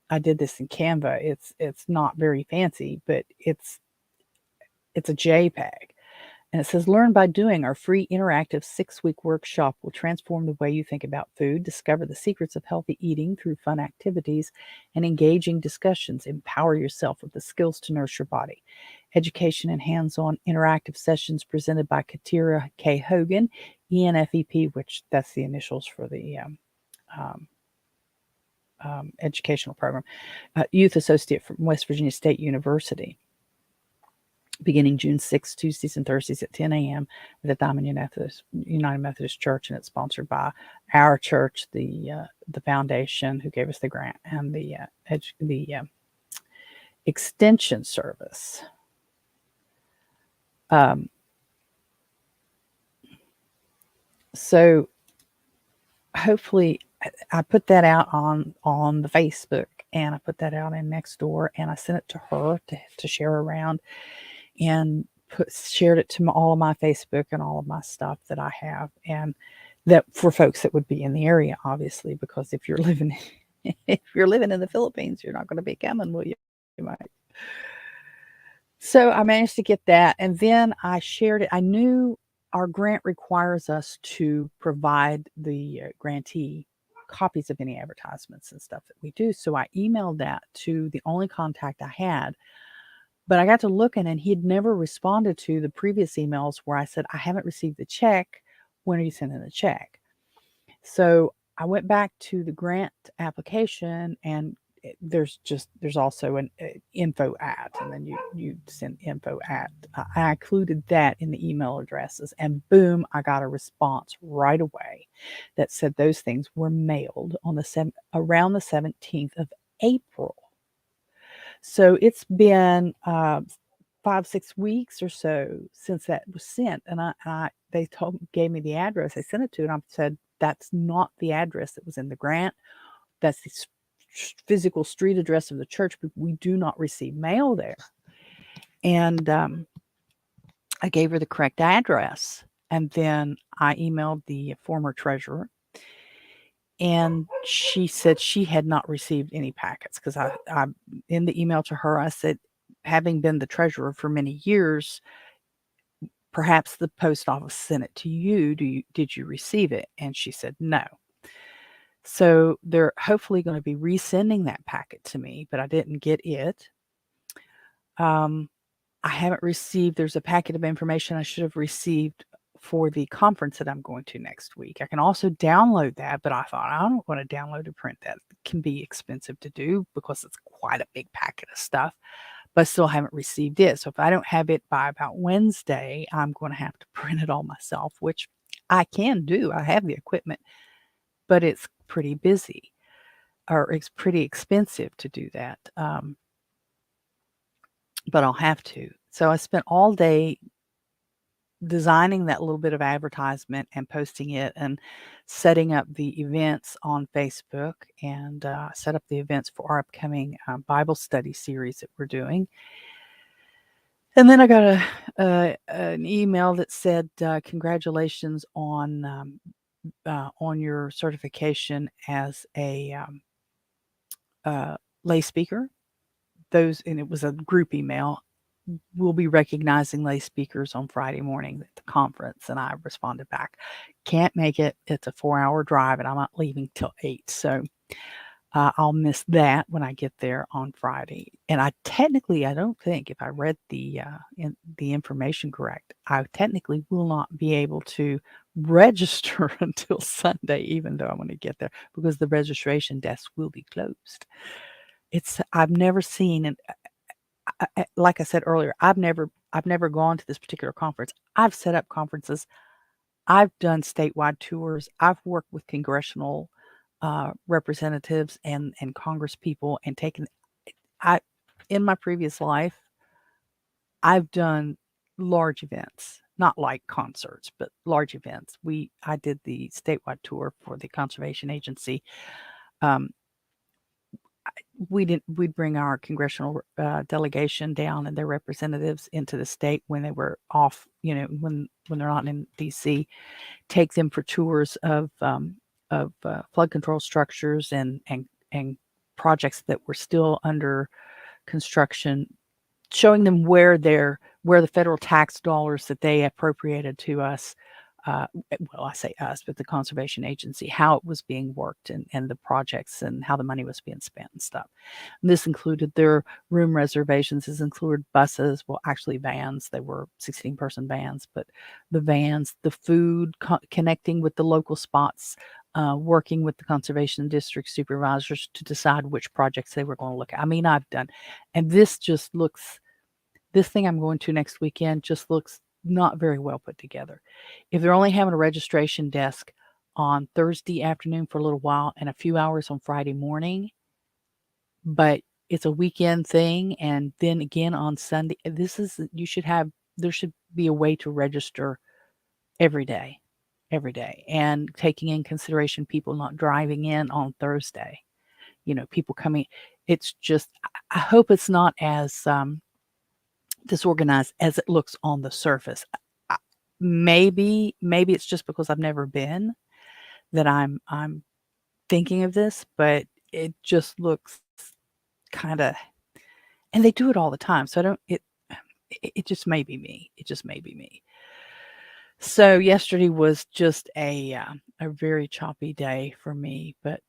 Speaker 1: I did this in Canva. It's not very fancy, but it's a JPEG. And it says, learn by doing. Our free interactive 6-week workshop will transform the way you think about food, discover the secrets of healthy eating through fun activities and engaging discussions. Empower yourself with the skills to nourish your body. Education and hands-on interactive sessions presented by Katira K. Hogan, ENFEP, which that's the initials for the educational program, youth associate from West Virginia State University, beginning June 6th, Tuesdays and Thursdays at 10 a.m. at the Diamond United Methodist Church, and it's sponsored by our church, the foundation who gave us the grant, and the extension service. So hopefully I put that out on the Facebook, and I put that out in Nextdoor, and I sent it to her to share around, and shared it to all of my Facebook and all of my stuff that I have, and that for folks that would be in the area, obviously, because if you're living in the Philippines, you're not going to be coming, will you? You might. So I managed to get that, and then I shared it. I knew our grant requires us to provide the grantee copies of any advertisements and stuff that we do. So I emailed that to the only contact I had. But I got to looking, and he'd never responded to the previous emails where I said, I haven't received the check. When are you sending the check? So I went back to the grant application, and there's also an info at, and then you send info at. I included that in the email addresses, and boom, I got a response right away that said those things were mailed on around the 17th of April. So it's been 5-6 weeks or so since that was sent, and they gave me the address they sent it to, and I said that's not the address that was in the grant. That's the physical street address of the church, but we do not receive mail there. And I gave her the correct address, and then I emailed the former treasurer, and she said she had not received any packets, because I in the email to her, I said, having been the treasurer for many years, perhaps the post office sent it to you. Did you receive it? And she said no. So they're hopefully going to be resending that packet to me, but I didn't get it. I haven't received, there's a packet of information I should have received for the conference that I'm going to next week. I can also download that, but I thought I don't want to download and print that. It can be expensive to do because it's quite a big packet of stuff, but I still haven't received it. So if I don't have it by about Wednesday, I'm going to have to print it all myself, which I can do. I have the equipment, but it's pretty busy, or it's pretty expensive to do that. But I'll have to. So I spent all day designing that little bit of advertisement and posting it and setting up the events on Facebook, and set up the events for our upcoming Bible study series that we're doing. And then I got an email that said, congratulations on your certification as a lay speaker. And it was a group email. We'll be recognizing lay speakers on Friday morning at the conference. And I responded back, can't make it. It's a 4-hour drive, and I'm not leaving till 8. So I'll miss that when I get there on Friday. And I don't think, if I read the information correct, I technically will not be able to register until Sunday, even though I'm going to get there, because the registration desk will be closed. I've never seen, and like I said earlier, I've never gone to this particular conference. I've set up conferences. I've done statewide tours. I've worked with congressional representatives and Congress people, and in my previous life, I've done large events, not like concerts, but large events. I did the statewide tour for the conservation agency. Um, we'd bring our congressional delegation down and their representatives into the state when they were off, when they're not in DC, take them for tours of flood control structures and projects that were still under construction, showing them where the federal tax dollars that they appropriated to us, well, I say us, but the conservation agency, how it was being worked and the projects and how the money was being spent and stuff. And this included their room reservations. This included buses, well, actually vans. They were 16-person vans, but the vans, the food, connecting with the local spots, working with the conservation district supervisors to decide which projects they were going to look at. I mean, I've done, and this thing I'm going to next weekend just looks not very well put together. If they're only having a registration desk on Thursday afternoon for a little while and a few hours on Friday morning, but it's a weekend thing, and then again on Sunday, there should be a way to register every day, and taking in consideration people not driving in on Thursday, people coming. It's just, I hope it's not as disorganized as it looks on the surface. Maybe it's just because I've never been that I'm thinking of this, but it just looks kind of, and they do it all the time. So I don't it just may be me. It just may be me. So yesterday was just a very choppy day for me, but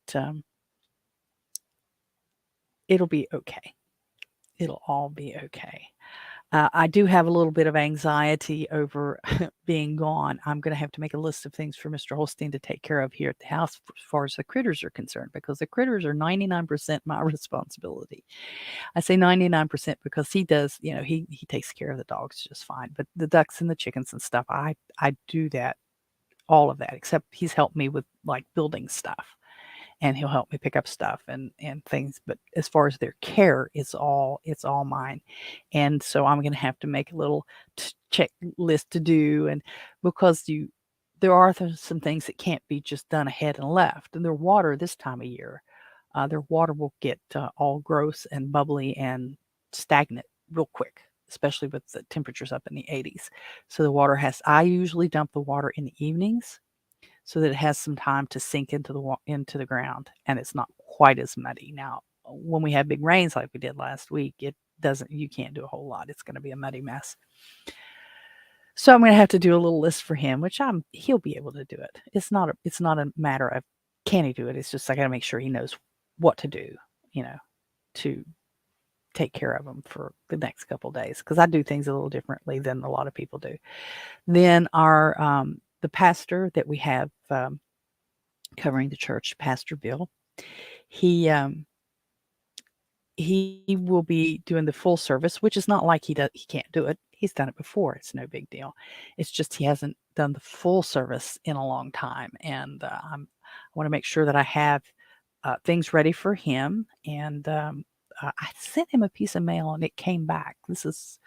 Speaker 1: it'll be okay. It'll all be okay. I do have a little bit of anxiety over being gone. I'm going to have to make a list of things for Mr. Holstein to take care of here at the house as far as the critters are concerned, because the critters are 99% my responsibility. I say 99% because he does, he takes care of the dogs just fine. But the ducks and the chickens and stuff, I do that, all of that, except he's helped me with like building stuff, and he'll help me pick up stuff and things. But as far as their care, it's all mine. And so I'm going to have to make a little checklist to do, and because there are some things that can't be just done ahead and left. And their water this time of year, their water will get all gross and bubbly and stagnant real quick, especially with the temperatures up in the 80s. So I usually dump the water in the evenings so that it has some time to sink into the ground, and it's not quite as muddy. Now, when we have big rains like we did last week, you can't do a whole lot. It's going to be a muddy mess. So I'm going to have to do a little list for him, which he'll be able to do it. It's not a matter of can he do it. It's just I got to make sure he knows what to do, to take care of him for the next couple of days, because I do things a little differently than a lot of people do. Then the pastor that we have covering the church, Pastor Bill, he will be doing the full service, which is not like he can't do it. He's done it before. It's no big deal. It's just he hasn't done the full service in a long time, and I want to make sure that I have things ready for him. And I sent him a piece of mail, and it came back. This is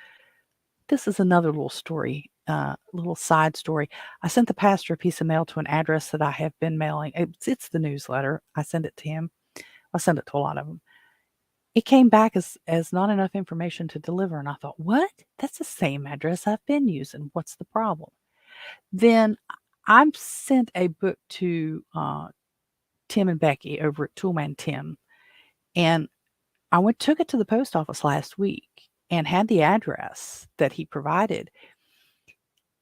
Speaker 1: another little story, little side story. I sent the pastor a piece of mail to an address that I have been mailing. It's the newsletter. I send it to him. I send it to a lot of them. It came back as not enough information to deliver, and I thought, what? That's the same address I've been using. What's the problem? Then I've sent a book to Tim and Becky over at Toolman Tim, and I took it to the post office last week and had the address that he provided.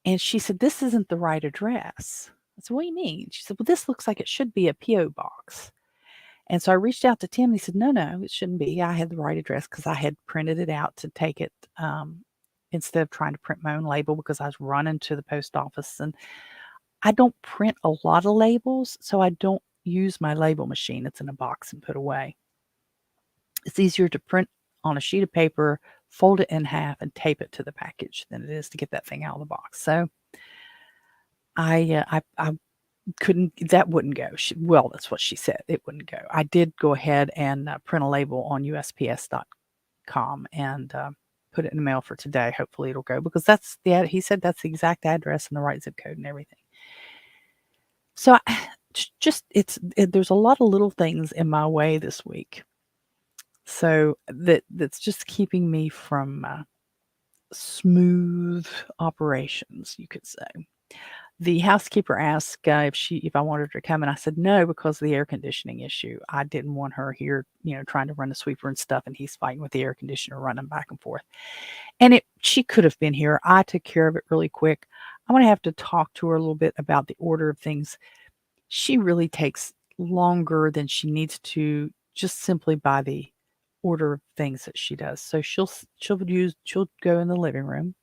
Speaker 1: And she said, "This isn't the right address." I said, "What do you mean?" She said, "Well, this looks like it should be a P.O. box." And so I reached out to Tim, and he said, "No, it shouldn't be. I had the right address because I had printed it out to take it instead of trying to print my own label, because I was running to the post office. And I don't print a lot of labels, so I don't use my label machine. It's in a box and put away. It's easier to print on a sheet of paper, fold it in half, and tape it to the package than it is to get that thing out of the box." So I couldn't, that wouldn't go. Well, that's what she said. It wouldn't go. I did go ahead and print a label on USPS.com, and put it in the mail for today. Hopefully it'll go because that's he said that's the exact address and the right zip code and everything. So there's a lot of little things in my way this week. So that's just keeping me from smooth operations, you could say. The housekeeper asked if I wanted her to come, and I said no because of the air conditioning issue. I didn't want her here, trying to run the sweeper and stuff, and he's fighting with the air conditioner, running back and forth. And she could have been here. I took care of it really quick. I'm going to have to talk to her a little bit about the order of things. She really takes longer than she needs to, just simply by the order of things that she does. So she'll go in the living room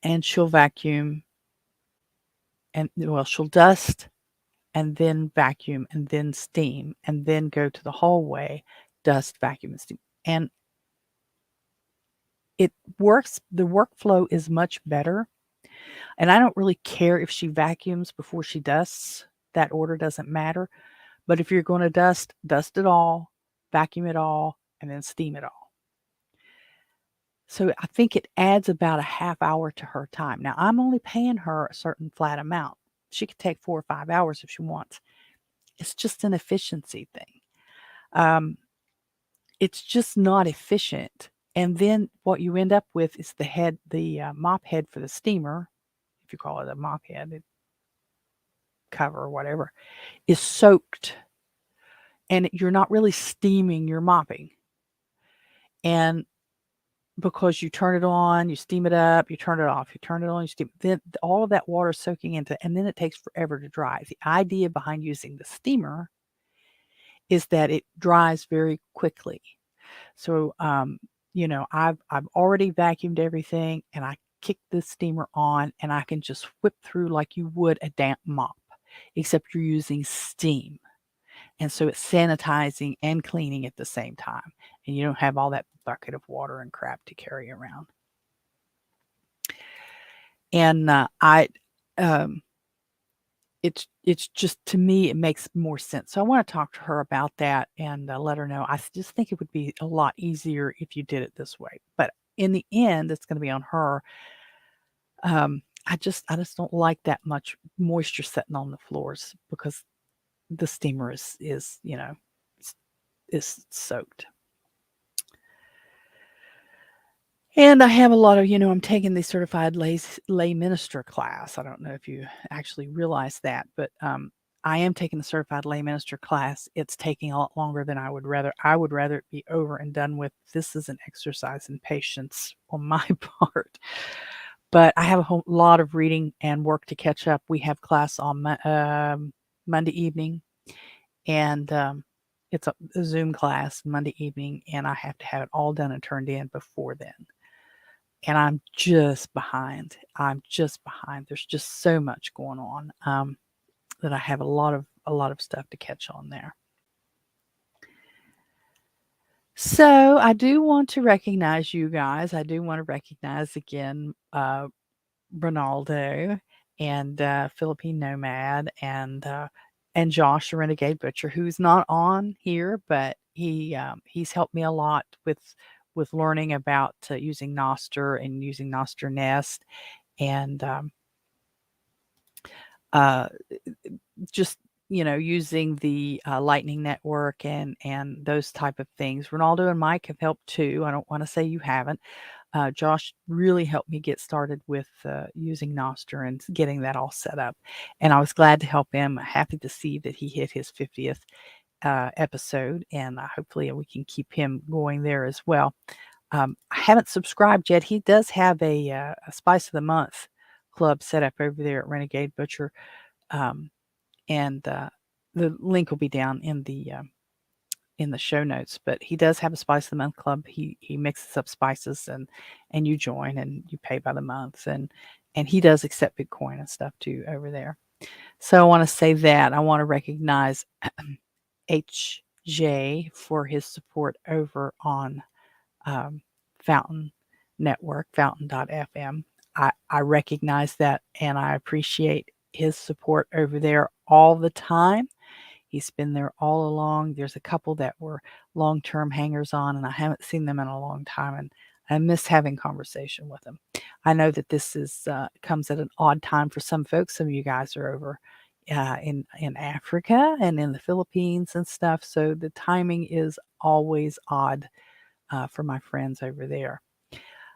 Speaker 1: and she'll vacuum, and she'll dust and then vacuum and then steam and then go to the hallway, dust, vacuum, and steam. And it works. The workflow is much better. And I don't really care if she vacuums before she dusts. That order doesn't matter. But if you're going to dust it all, vacuum it all, and then steam it all. So I think it adds about a half hour to her time. Now, I'm only paying her a certain flat amount. She could take 4 or 5 hours if she wants. It's just an efficiency thing. It's just not efficient. And then what you end up with is the mop head for the steamer, if you call it a mop head, cover or whatever, is soaked. And you're not really steaming, you're mopping. And because you turn it on, you steam it up, you turn it off, you turn it on, you steam it. Then all of that water soaking into, and then it takes forever to dry. The idea behind using the steamer is that it dries very quickly. So, I've already vacuumed everything, and I kick the steamer on, and I can just whip through like you would a damp mop, except you're using steam. And so it's sanitizing and cleaning at the same time. And you don't have all that bucket of water and crap to carry around. And it's just, to me, it makes more sense. So I want to talk to her about that and let her know. I just think it would be a lot easier if you did it this way. But in the end, it's going to be on her. I just don't like that much moisture sitting on the floors because the steamer is soaked. And I have a lot of, I'm taking the certified lay minister class. I don't know if you actually realize that, but I am taking the certified lay minister class. It's taking a lot longer than I would rather. I would rather it be over and done with. This is an exercise in patience on my part. But I have a whole lot of reading and work to catch up. We have class on Monday evening, and it's a Zoom class Monday evening, and I have to have it all done and turned in before then. And I'm just behind. There's just so much going on that I have a lot of stuff to catch on there. So I do want to recognize you guys. I do want to recognize again Ronaldo and Philippine Nomad and Josh, the Renegade Butcher, who's not on here, but he's helped me a lot with learning about using Nostr and using Nostr Nest and just using the Lightning Network and those type of things. Ronaldo and Mike have helped too. I don't want to say you haven't. Josh really helped me get started with using Nostr and getting that all set up. And I was glad to help him. Happy to see that he hit his 50th episode, and hopefully we can keep him going there as well. I haven't subscribed yet. He does have a Spice of the Month club set up over there at Renegade Butcher. And the link will be down in the show notes, but he does have a Spice of the Month club. He mixes up spices and you join and you pay by the month, and he does accept Bitcoin and stuff too over there. So I want to say that I want to recognize HJ for his support over on Fountain Network, fountain.fm. I recognize that and I appreciate his support over there all the time. He's been there all along. There's a couple that were long-term hangers-on, and I haven't seen them in a long time, and I miss having conversation with them. I know that this is comes at an odd time for some folks. Some of you guys are over in Africa and in the Philippines and stuff, so the timing is always odd for my friends over there.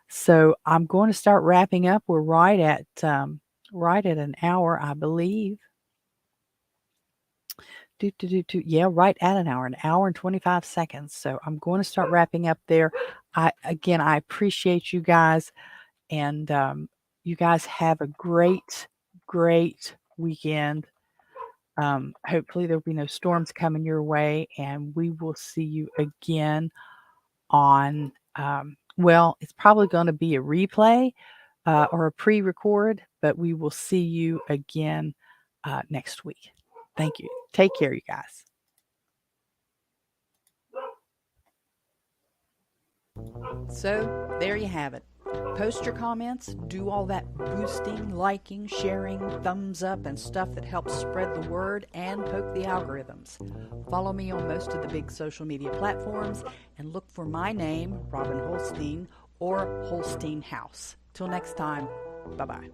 Speaker 1: So I'm going to start wrapping up. We're right at an hour, I believe. Yeah, right at an hour and 25 seconds. So I'm going to start wrapping up there. I appreciate you guys, and you guys have a great weekend. Hopefully there'll be no storms coming your way, and we will see you again on well, it's probably going to be a replay or a pre-record, but we will see you again next week. Thank you. Take care, you guys. So there you have it. Post your comments, do all that boosting, liking, sharing, thumbs up, and stuff that helps spread the word and poke the algorithms. Follow me on most of the big social media platforms and look for my name, Robin Holstein, or Holstein House. Till next time, bye-bye.